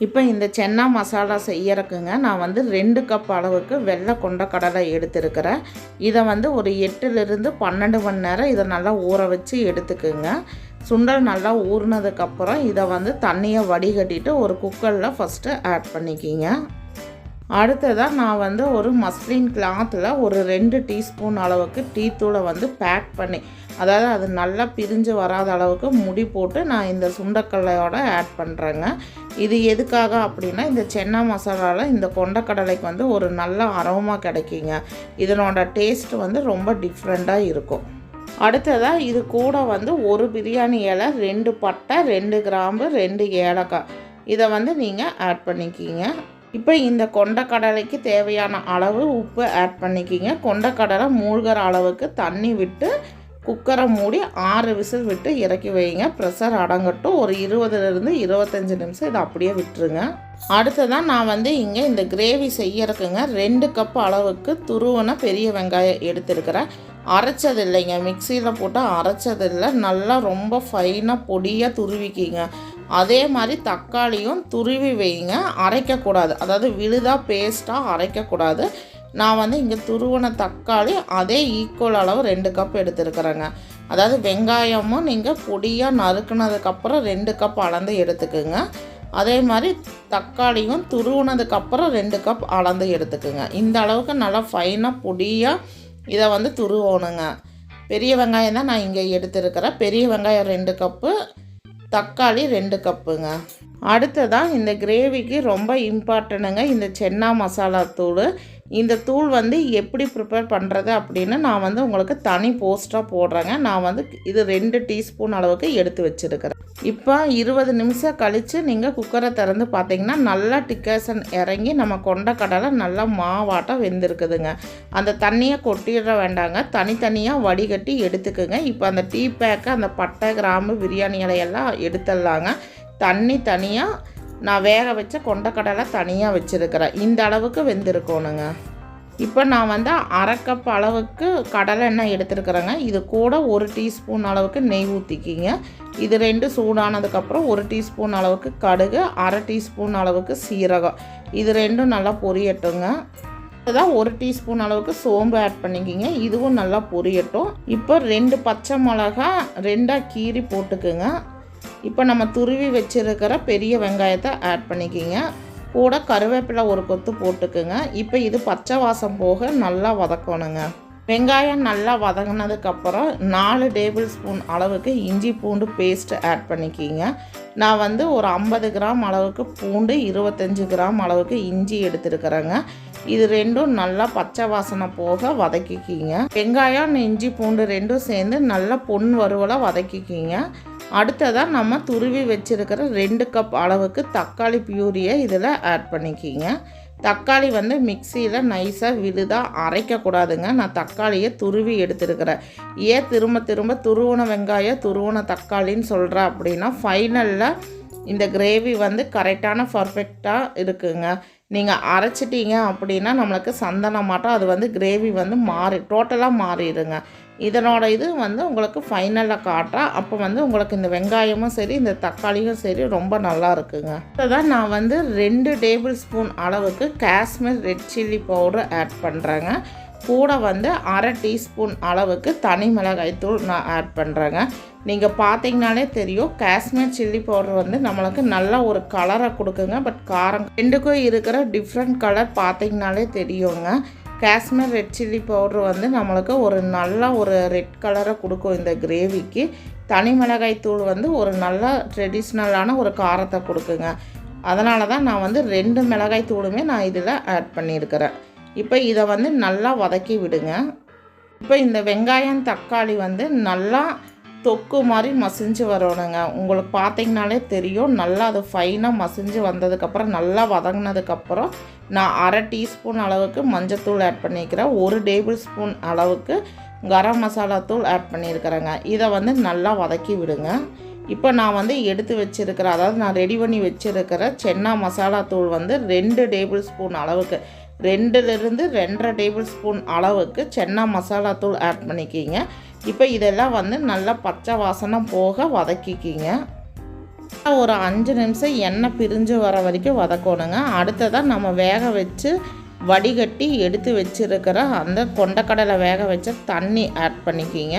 இப்போ இந்த சென்னா மசாலா செய்யறதுக்குங்க நான் வந்து 2 கப் அளவுக்கு வெள்ளை கொண்டக்கடலை எடுத்துருக்கிறேன். இதை வந்து ஒரு 8லிருந்து 12 மணி நேரம் இதை நல்லா ஊற வச்சு எடுத்துக்குங்க. சுண்டல் நல்லா ஊறினதுக்கப்புறம் இதை வந்து தண்ணியை வடிகட்டிட்டு ஒரு குக்கரில் ஃபஸ்ட்டு ஆட் பண்ணிக்கிங்க. அடுத்ததாக நான் வந்து ஒரு மஸ்லின் கிளாத்தில் ஒரு 2 டீஸ்பூன் அளவுக்கு டீத்தூளை வந்து பேக் பண்ணி, அதாவது அது நல்லா பிரிஞ்சு வராத அளவுக்கு முடி போட்டு நான் இந்த சுண்டக்கடலையோட ஆட் பண்ணுறேங்க. இது எதுக்காக அப்படின்னா, இந்த சென்னா மசாலாவில் இந்த கொண்டக்கடலைக்கு வந்து ஒரு நல்ல அரோமா கிடைக்குங்க. இதனோட டேஸ்ட் வந்து ரொம்ப டிஃப்ரெண்ட்டாக இருக்கும். அடுத்ததாக இது கூட வந்து ஒரு பிரியாணி இலை, 2 பட்டை, 2 கிராம்பு, 2 ஏலக்காய் இதை வந்து நீங்கள் ஆட் பண்ணிக்கிங்க. இப்போ இந்த கொண்டக்கடலைக்கு தேவையான அளவு உப்பு ஆட் பண்ணிக்கிங்க. கொண்டக்கடலை மூழ்கிற அளவுக்கு தண்ணி விட்டு குக்கரை மூடி 6 விசில் விட்டு இறக்கி வைங்க. ப்ரெஷர் அடங்கட்டும். ஒரு 20லிருந்து 25 நிமிஷம் இதை அப்படியே விட்டுருங்க. அடுத்ததான் நான் வந்து இங்கே இந்த கிரேவி செய்யறதுக்குங்க 2 கப் அளவுக்கு துருவன பெரிய வெங்காயம் எடுத்துருக்கிறேன். அரைச்சது இல்லைங்க, மிக்சியில் போட்டு அரைச்சது இல்லை, நல்லா ரொம்ப ஃபைனாக பொடியாக துருவிக்கிங்க. அதே மாதிரி தக்காளியும் துருவி வைங்க, அரைக்கக்கூடாது, அதாவது விழுதாக பேஸ்ட்டாக அரைக்கக்கூடாது. நான் வந்து இங்கே துருவன தக்காளி அதே ஈக்குவல் அளவு 2 கப் எடுத்துருக்குறேங்க. அதாவது வெங்காயமும் நீங்கள் பொடியாக நறுக்குனதுக்கப்புறம் 2 கப் அளந்து எடுத்துக்குங்க. அதே மாதிரி தக்காளியும் துருவுனதுக்கப்புறம் 2 கப் அளந்து எடுத்துக்குங்க. இந்த அளவுக்கு நல்லா ஃபைனாக பொடியாக இதை வந்து துருவணுங்க. பெரிய வெங்காயம் தான் நான் இங்கே எடுத்துருக்கிறேன். பெரிய வெங்காயம் 2 கப்பு, தக்காளி 2 கப்புங்க. அடுத்ததாக இந்த கிரேவிக்கு ரொம்ப இம்பார்ட்டண்ட்டுங்க இந்த சென்னா மசாலா தூள். இந்த தூள் வந்து எப்படி ப்ரிப்பேர் பண்ணுறது அப்படின்னு நான் வந்து உங்களுக்கு தனி போஸ்ட்டாக போடுறேங்க. நான் வந்து இது 2 டீஸ்பூன் அளவுக்கு எடுத்து வச்சுருக்கிறேன். இப்போ 20 நிமிஷம் கழித்து நீங்கள் குக்கரை திறந்து பார்த்தீங்கன்னா நல்லா டிக்காசன் இறங்கி நம்ம கொண்டக்கடலை நல்லா மாவாட்டம் வெந்திருக்குதுங்க. அந்த தண்ணியை கொட்டிட வேண்டாங்க, தனித்தனியாக வடிகட்டி எடுத்துக்குங்க. இப்போ அந்த டீ பேக்கை, அந்த பட்டை, கிராம்பு, பிரியாணி இலையெல்லாம் எடுத்துடலாங்க. தண்ணி தனியாக, நான் வேக வச்ச கொண்டக்கடலை தனியாக வச்சுருக்கிறேன். இந்த அளவுக்கு வெந்திருக்கணுங்க. இப்போ நான் வந்து 1/2 கப் அளவுக்கு கடலை எண்ணெய் எடுத்துருக்குறேங்க. இது கூட 1 டீஸ்பூன் அளவுக்கு நெய் ஊற்றிக்கிங்க. இது 2 சூடானதுக்கப்புறம் 1 டீஸ்பூன் அளவுக்கு கடுகு, 1/2 டீஸ்பூன் அளவுக்கு சீரகம், இது 2ம் நல்லா பொரியட்டுங்க. அதுதான் 1 டீஸ்பூன் அளவுக்கு சோம்பு ஆட் பண்ணிக்கிங்க. இதுவும் நல்லா பொரியட்டும். இப்போ 2 பச்சை மிளகா 2ஆக கீறி போட்டுக்குங்க. இப்போ நம்ம துருவி வச்சுருக்கிற பெரிய வெங்காயத்தை ஆட் பண்ணிக்கிங்க. கூட கருவேப்பிலை 1 கொத்து போட்டுக்குங்க. இப்போ இது பச்சை வாசம் போக நல்லா வதக்கணுங்க. வெங்காயம் நல்லா வதங்கினதுக்கப்புறம் 4 டேபிள் ஸ்பூன் அளவுக்கு இஞ்சி பூண்டு பேஸ்ட்டு ஆட் பண்ணிக்கிங்க. நான் வந்து ஒரு 50 கிராம் அளவுக்கு பூண்டு, 25 கிராம் அளவுக்கு இஞ்சி எடுத்துருக்கிறேங்க. இது 2ம் நல்லா பச்சை வாசனை போக வதக்கிக்கிங்க. வெங்காயம், இஞ்சி பூண்டு 2ம் சேர்ந்து நல்லா பொன் வறுவலாக வதக்கிக்கிங்க. அடுத்ததாக நம்ம துருவி வச்சுருக்கிற 2 கப் அளவுக்கு தக்காளி பியூரியை இதில் ஆட் பண்ணிக்கிங்க. தக்காளி வந்து மிக்சியில் நைஸாக விழுதாக அரைக்கக்கூடாதுங்க. நான் தக்காளியை துருவி எடுத்துருக்கிறேன். ஏன் திரும்ப திரும்ப துருவன வெங்காயம் துருவன தக்காளின்னு சொல்கிறேன் அப்படின்னா, ஃபைனலில் இந்த கிரேவி வந்து கரெக்டான பர்ஃபெக்டாக இருக்குங்க. நீங்கள் அரைச்சிட்டிங்க அப்படின்னா நம்மளுக்கு சந்தன மாட்டோம், அது வந்து கிரேவி வந்து டோட்டலாக மாறிடுங்க. இதனோட இது வந்து உங்களுக்கு ஃபைனலில் காட்டுறேன். அப்போ வந்து உங்களுக்கு இந்த வெங்காயமும் சரி, இந்த தக்காளியும் சரி ரொம்ப நல்லா இருக்குங்க. அதுதான் நான் வந்து 2 டேபிள் ஸ்பூன் அளவுக்கு Kashmir red chilli powder add பண்ணுறேங்க. கூட வந்து 1/2 டீஸ்பூன் அளவுக்கு தனி மிளகாய் தூள் நான் ஆட் பண்ணுறேங்க. நீங்கள் பார்த்தீங்கனாலே தெரியும், காஷ்மீர் சில்லி பவுடர் வந்து நம்மளுக்கு நல்ல ஒரு கலரை கொடுக்குங்க. பட் காரம் 2க்கும் இருக்கிற டிஃப்ரெண்ட் கலர் பார்த்தீங்கனாலே தெரியுங்க. காஷ்மீர் ரெட் சில்லி பவுட்ரு வந்து நம்மளுக்கு ஒரு நல்ல ஒரு ரெட் கலரை கொடுக்கும் இந்த கிரேவிக்கு. தனி மிளகாய் தூள் வந்து ஒரு நல்ல ட்ரெடிஷ்னலான ஒரு காரத்தை கொடுக்குங்க. அதனால தான் நான் வந்து 2 மிளகாய் தூளுமே நான் இதில் ஆட் பண்ணியிருக்கிறேன். இப்போ இதை வந்து நல்லா வதக்கி விடுங்க. இப்போ இந்த வெங்காயம் தக்காளி வந்து நல்லா தொக்கு மாதிரி மசிஞ்சு வரணுங்க. உங்களுக்கு பார்த்தீங்கனாலே தெரியும், நல்லா அது ஃபைனாக மசிஞ்சு வந்ததுக்கப்புறம் நல்லா வதங்கினதுக்கப்புறம் நான் 1/2 டீஸ்பூன் அளவுக்கு மஞ்சத்தூள் ஆட் பண்ணிக்கிறேன். 1 டேபிள் ஸ்பூன் அளவுக்கு கரம் மசாலா தூள் ஆட் பண்ணியிருக்கிறேங்க. இதை வந்து நல்லா வதக்கி விடுங்க. இப்போ நான் வந்து எடுத்து வச்சுருக்கிற, அதாவது நான் ரெடி பண்ணி வச்சுருக்கிற சென்னா மசாலா தூள் வந்து 2 டேபிள் ஸ்பூன் அளவுக்கு, 2லிருந்து 2.5 டேபிள் ஸ்பூன் அளவுக்கு சென்னா மசாலா தூள் ஆட் பண்ணிக்கிங்க. இப்போ இதெல்லாம் வந்து நல்லா பச்சை வாசனை போக வதக்கிக்கிங்க. ஒரு 5 நிமிஷம் எண்ணெய் பிரிஞ்சு வர வரைக்கும் வதக்கணுங்க. அடுத்ததாக நம்ம வேக வச்சு வடிகட்டி எடுத்து வச்சுருக்கிற அந்த கொண்டக்கடலை வேக வச்ச தண்ணி ஆட் பண்ணிக்கிங்க.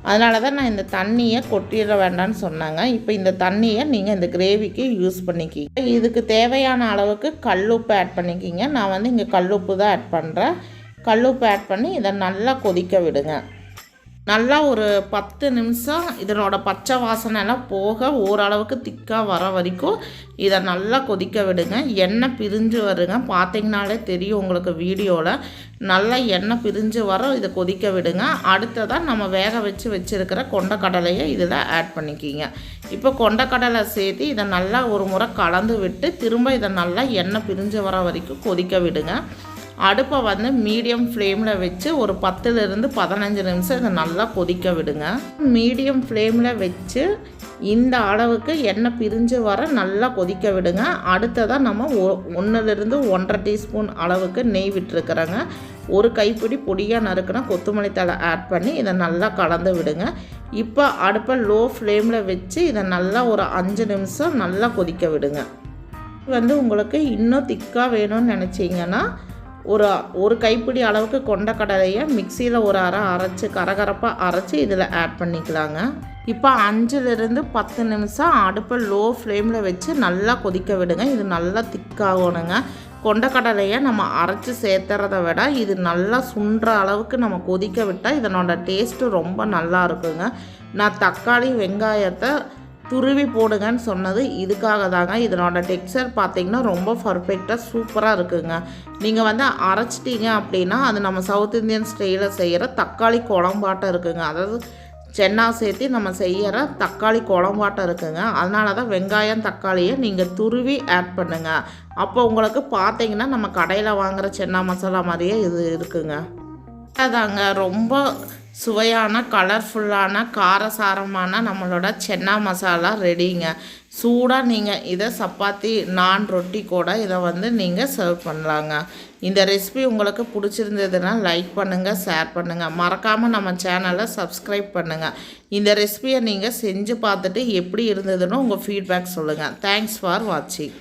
அதனால தான் நான் இந்த தண்ணியை கொட்டிட வேண்டாம்னு சொன்னாங்க. இப்போ இந்த தண்ணியை நீங்கள் இந்த கிரேவிக்கு யூஸ் பண்ணிக்கிங்க. இதுக்கு தேவையான அளவுக்கு கல்லுப்பு ஆட் பண்ணிக்கிங்க. நான் வந்து இங்கே கல்லுப்பு தான் ஆட் பண்ணுறேன். கல்லுப்பு ஆட் பண்ணி இதை நல்லா கொதிக்க விடுங்க. நல்லா ஒரு 10 நிமிஷம் இதனோட பச்சை வாசனைலாம் போக ஓரளவுக்கு திக்காக வர வரைக்கும் இதை நல்லா கொதிக்க விடுங்க. எண்ணெய் பிரிஞ்சு வருங்க, பார்த்தீங்கனாலே தெரியும் உங்களுக்கு வீடியோவில். நல்லா எண்ணெய் பிரிஞ்சு வர இதை கொதிக்க விடுங்க. அடுத்ததாக நம்ம வேக வச்சுருக்கிற கொண்டக்கடலையை இதில் ஆட் பண்ணிக்கிங்க. இப்போ கொண்டக்கடலை சேர்த்து இதை நல்லா ஒரு முறை கலந்து விட்டு திரும்ப இதை நல்லா எண்ணெய் பிரிஞ்சு வர வரைக்கும் கொதிக்க விடுங்க. அடுப்பை வந்து மீடியம் ஃப்ளேமில் வச்சு ஒரு 10லிருந்து 15 நிமிஷம் இதை நல்லா கொதிக்க விடுங்க. மீடியம் ஃப்ளேமில் வச்சு இந்த அளவுக்கு எண்ணெய் பிரிஞ்சு வர நல்லா கொதிக்க விடுங்க. அடுத்ததாக நம்ம 1லிருந்து 1.5 டீஸ்பூன் அளவுக்கு நெய் விட்டுருக்குறேங்க. ஒரு கைப்பிடி பொடியாக நறுக்குனா கொத்தமல்லி தழை ஆட் பண்ணி இதை நல்லா கலந்து விடுங்க. இப்போ அடுப்பை லோ ஃப்ளேமில் வச்சு இதை நல்லா ஒரு 5 நிமிஷம் நல்லா கொதிக்க விடுங்க. வந்து உங்களுக்கு இன்னும் திக்காக வேணும்னு நினச்சிங்கன்னா ஒரு கைப்பிடி அளவுக்கு கொண்டக்கடலையை மிக்சியில் ஒரு அரைச்சி கரகரப்பாக அரைச்சி இதில் ஆட் பண்ணிக்கலாங்க. இப்போ 5லிருந்து 10 நிமிஷம் அடுப்பை லோ ஃப்ளேமில் வச்சு நல்லா கொதிக்க விடுங்க. இது நல்லா திக்காகணுங்க. கொண்டக்கடலையை நம்ம அரைச்சி சேர்த்துறத விட இது நல்லா சுண்டுற அளவுக்கு நம்ம கொதிக்க விட்டால் இதனோட டேஸ்ட்டு ரொம்ப நல்லா இருக்குங்க. நான் தக்காளி வெங்காயத்தை துருவி போடுங்கன்னு சொன்னது இதுக்காக தாங்க. இதனோட டெக்ஸ்சர் பார்த்திங்கன்னா ரொம்ப பர்ஃபெக்டாக சூப்பராக இருக்குங்க. நீங்கள் வந்து அரைச்சிட்டிங்க அப்படின்னா அது நம்ம சவுத் இந்தியன் ஸ்டைலில் செய்கிற தக்காளி குழம்பாட்டம் இருக்குங்க. அதாவது சென்னா சேர்த்து நம்ம செய்கிற தக்காளி குழம்பாட்டம் இருக்குங்க. அதனால தான் வெங்காயம் தக்காளியை நீங்கள் துருவி ஆட் பண்ணுங்கள். அப்போ உங்களுக்கு பார்த்தீங்கன்னா நம்ம கடையில் வாங்குகிற சென்னா மசாலா மாதிரியே இது இருக்குங்க. அதாங்க ரொம்ப சுவையான கலர்ஃபுல்லான காரசாரமான நம்மளோட சென்னா மசாலா ரெடிங்க. சூடாக நீங்கள் இதை சப்பாத்தி நான் ரொட்டி கூட இதை வந்து நீங்கள் சர்வ் பண்ணலாங்க. இந்த ரெசிபி உங்களுக்கு பிடிச்சிருந்ததுன்னா லைக் பண்ணுங்கள், ஷேர் பண்ணுங்கள், மறக்காமல் நம்ம சேனலை சப்ஸ்கிரைப் பண்ணுங்கள். இந்த ரெசிபியை நீங்கள் செஞ்சு பார்த்துட்டு எப்படி இருந்ததுன்னு உங்கள் ஃபீட்பேக் சொல்லுங்கள். தேங்க்ஸ் ஃபார் வாட்சிங்.